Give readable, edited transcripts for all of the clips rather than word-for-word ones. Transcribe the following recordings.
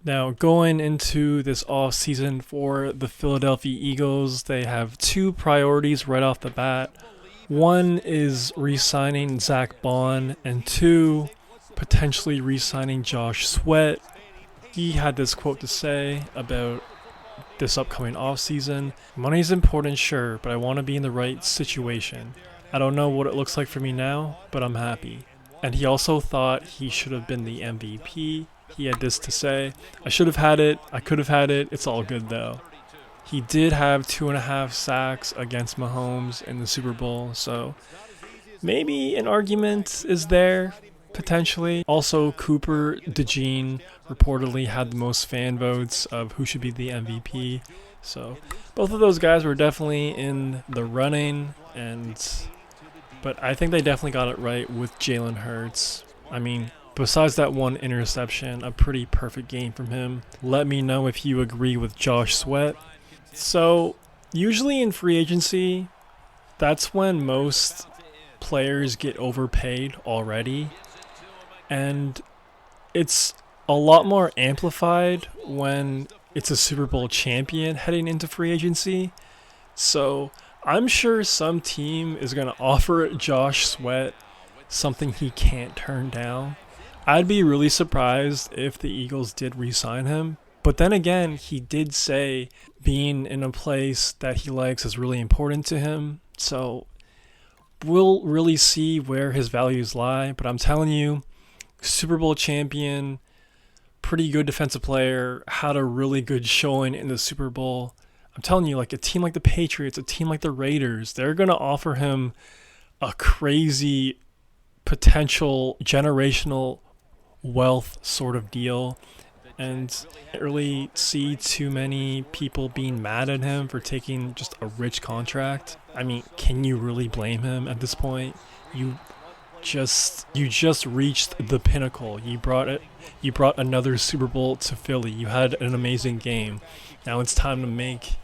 Now, going into this offseason for the Philadelphia Eagles, they have two priorities right off the bat. One is re-signing Zach Bond, and two, potentially re-signing Josh Sweat. He had this quote to say about this upcoming offseason. Money's important, sure, but I want to be in the right situation. I don't know what it looks like for me now, but I'm happy. And he also thought he should have been the MVP. He had this to say: I should have had it, I could have had it, it's all good though. He did have 2.5 sacks against Mahomes in the Super Bowl, so maybe an argument is there, potentially. Also, Cooper DeJean reportedly had the most fan votes of who should be the MVP. So both of those guys were definitely in the running, but I think they definitely got it right with Jalen Hurts. I mean, besides that one interception, a pretty perfect game from him. Let me know if you agree with Josh Sweat. So usually in free agency, that's when most players get overpaid already. And it's a lot more amplified when it's a Super Bowl champion heading into free agency. So I'm sure some team is going to offer Josh Sweat something he can't turn down. I'd be really surprised if the Eagles did re-sign him. But then again, he did say being in a place that he likes is really important to him. So we'll really see where his values lie. But I'm telling you, Super Bowl champion, pretty good defensive player, had a really good showing in the Super Bowl. I'm telling you, like a team like the Patriots, a team like the Raiders, they're going to offer him a crazy potential generational wealth sort of deal. And I don't really see too many people being mad at him for taking just a rich contract. I mean, can you really blame him at this point? You just reached the pinnacle. You brought another Super Bowl to Philly. You had an amazing game. Now it's time to make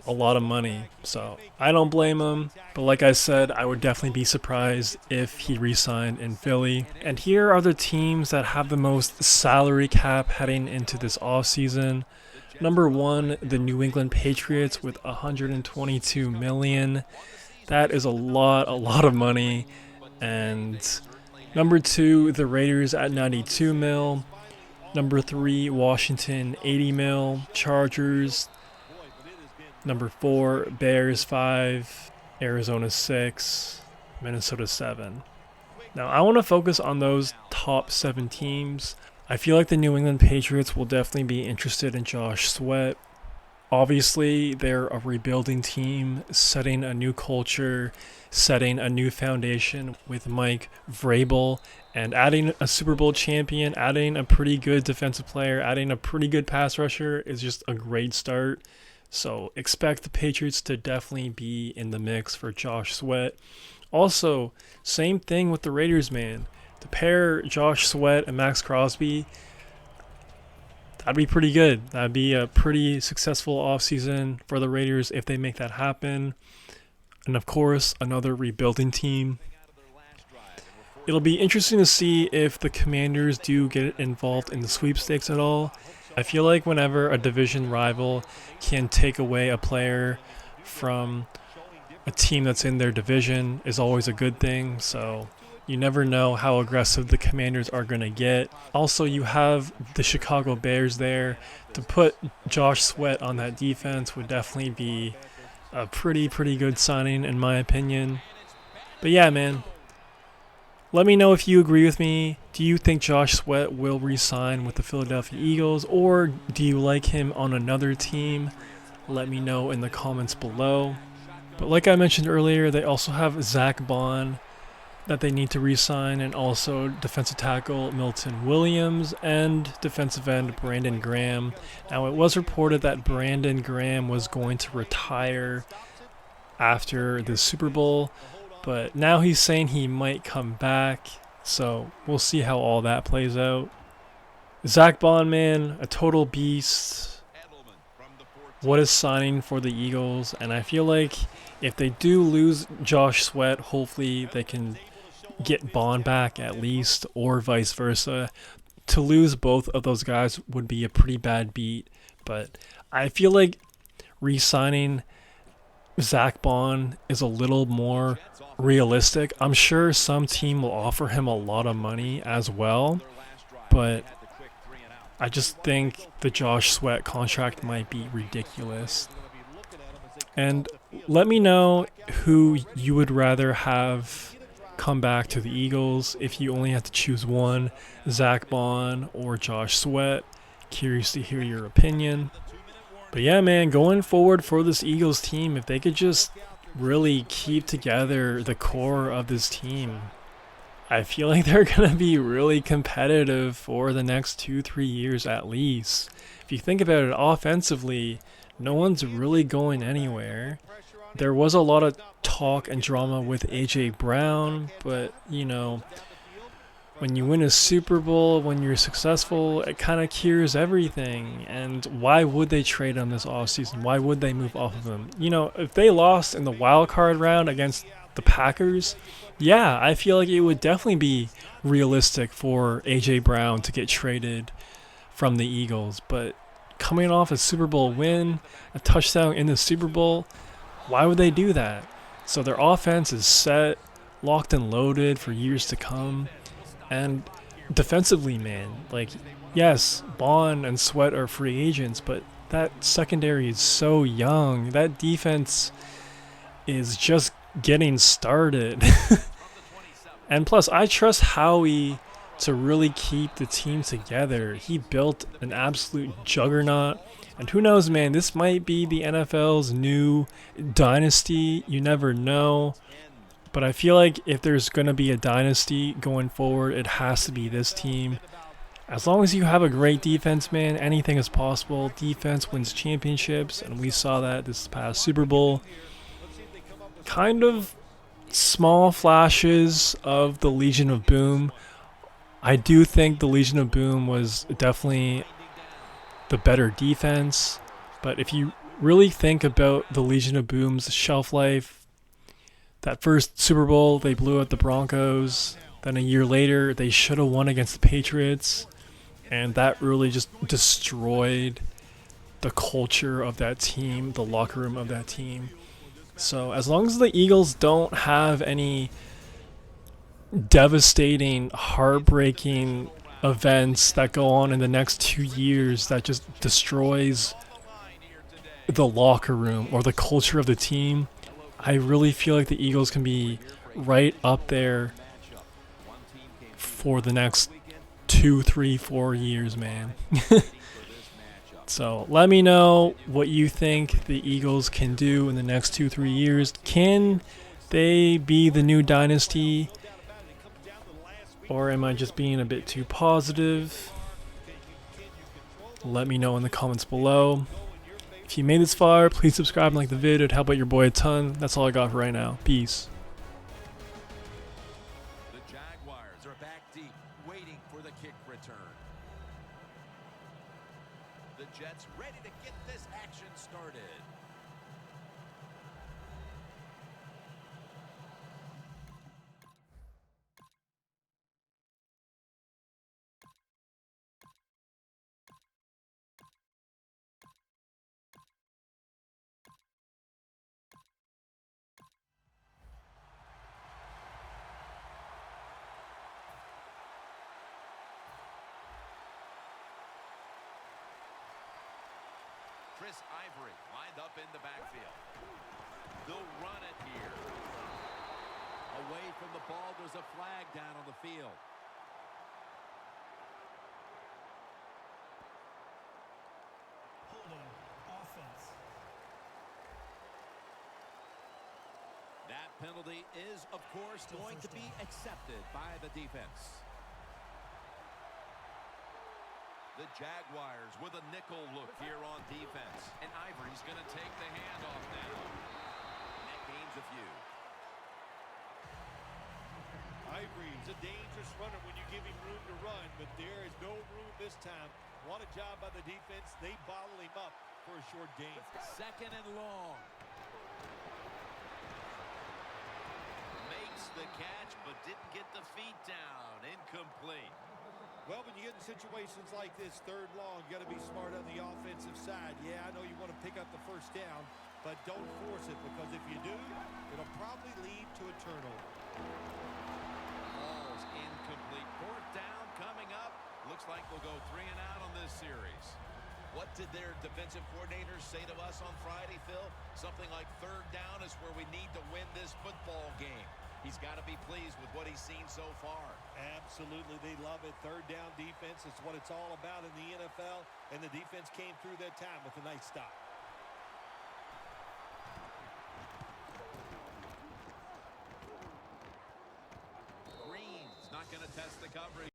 a lot of money. So I don't blame him. But like I said, I would definitely be surprised if he re-signed in Philly. And here are the teams that have the most salary cap heading into this offseason. Number 1, the New England Patriots with $122 million. That is a lot of money. And number 2, the Raiders at $92 million. Number 3, Washington, $80 million. Chargers. Number 4, Bears 5, Arizona 6, Minnesota 7. Now, I want to focus on those top 7 teams. I feel like the New England Patriots will definitely be interested in Josh Sweat. Obviously, they're a rebuilding team, setting a new culture, setting a new foundation with Mike Vrabel, and adding a Super Bowl champion, adding a pretty good defensive player, adding a pretty good pass rusher is just a great start. So expect the Patriots to definitely be in the mix for Josh Sweat. Also, same thing with the Raiders, man. To pair Josh Sweat and Max Crosby, that'd be pretty good. That'd be a pretty successful offseason for the Raiders if they make that happen. And of course, another rebuilding team. It'll be interesting to see if the Commanders do get involved in the sweepstakes at all. I feel like whenever a division rival can take away a player from a team that's in their division is always a good thing. So you never know how aggressive the Commanders are going to get. Also, you have the Chicago Bears there. To put Josh Sweat on that defense would definitely be a pretty good signing in my opinion. But yeah, man. Let me know if you agree with me. Do you think Josh Sweat will re-sign with the Philadelphia Eagles, or do you like him on another team? Let me know in the comments below. But like I mentioned earlier, they also have Zach Bond that they need to re-sign, and also defensive tackle Milton Williams and defensive end Brandon Graham. Now, it was reported that Brandon Graham was going to retire after the Super Bowl, but now he's saying he might come back, so we'll see how all that plays out. Zach Bond, man, a total beast. What a signing for the Eagles, and I feel like if they do lose Josh Sweat, hopefully they can get Bond back at least, or vice versa. to lose both of those guys would be a pretty bad beat. But I feel like re-signing Zach Bond is a little more realistic. I'm sure some team will offer him a lot of money as well, but I just think the Josh Sweat contract might be ridiculous. And let me know who you would rather have come back to the Eagles if you only had to choose one, Zach Bond or Josh Sweat. Curious to hear your opinion. But yeah, man, going forward for this Eagles team, if they could just really keep together the core of this team, I feel like they're going to be really competitive for the next 2-3 years at least. If you think about it offensively, no one's really going anywhere. There was a lot of talk and drama with A.J. Brown, but, you know, when you win a Super Bowl, when you're successful, it kind of cures everything. And why would they trade him this offseason? Why would they move off of him? You know, if they lost in the wild card round against the Packers, yeah, I feel like it would definitely be realistic for A.J. Brown to get traded from the Eagles. But coming off a Super Bowl win, a touchdown in the Super Bowl, why would they do that? So their offense is set, locked and loaded for years to come. And defensively, man, like, yes, Bond and Sweat are free agents, but that secondary is so young. That defense is just getting started. And plus, I trust Howie to really keep the team together. He built an absolute juggernaut. And who knows, man, this might be the NFL's new dynasty. You never know. But I feel like if there's going to be a dynasty going forward, it has to be this team. As long as you have a great defense, man, anything is possible. Defense wins championships, and we saw that this past Super Bowl. Kind of small flashes of the Legion of Boom. I do think the Legion of Boom was definitely the better defense. But if you really think about the Legion of Boom's shelf life, that first Super Bowl, they blew out the Broncos. Then a year later, they should have won against the Patriots. And that really just destroyed the culture of that team, the locker room of that team. So as long as the Eagles don't have any devastating, heartbreaking events that go on in the next 2 years that just destroys the locker room or the culture of the team, I really feel like the Eagles can be right up there for the next 2, 3, 4 years, man. So let me know what you think the Eagles can do in the next 2, 3 years. Can they be the new dynasty? Or am I just being a bit too positive? Let me know in the comments below. If you made this far, please subscribe and like the video. It'd help out your boy a ton. That's all I got for right now. Peace. The Jaguars are back deep, waiting for the kick return. The Jets ready to get this action started. Chris Ivory lined up in the backfield. They'll run it here. Away from the ball, there's a flag down on the field. Holding offense. That penalty is, of course, going to be accepted by the defense. The Jaguars with a nickel look here on defense. And Ivory's going to take the handoff now. And that gains a few. Ivory's a dangerous runner when you give him room to run, but there is no room this time. What a job by the defense. They bottle him up for a short gain. Second and long. Makes the catch, but didn't get the feet down. Incomplete. Well, when you get in situations like this, third long, you got to be smart on the offensive side. Yeah, I know you want to pick up the first down, but don't force it, because if you do, it'll probably lead to a turnover. Ball's incomplete. Fourth down coming up. Looks like we'll go 3 and out on this series. What did their defensive coordinators say to us on Friday, Phil? Something like third down is where we need to win this football game. He's got to be pleased with what he's seen so far. Absolutely, they love it. Third down defense is what it's all about in the NFL, and the defense came through that time with a nice stop. Green's not going to test the coverage.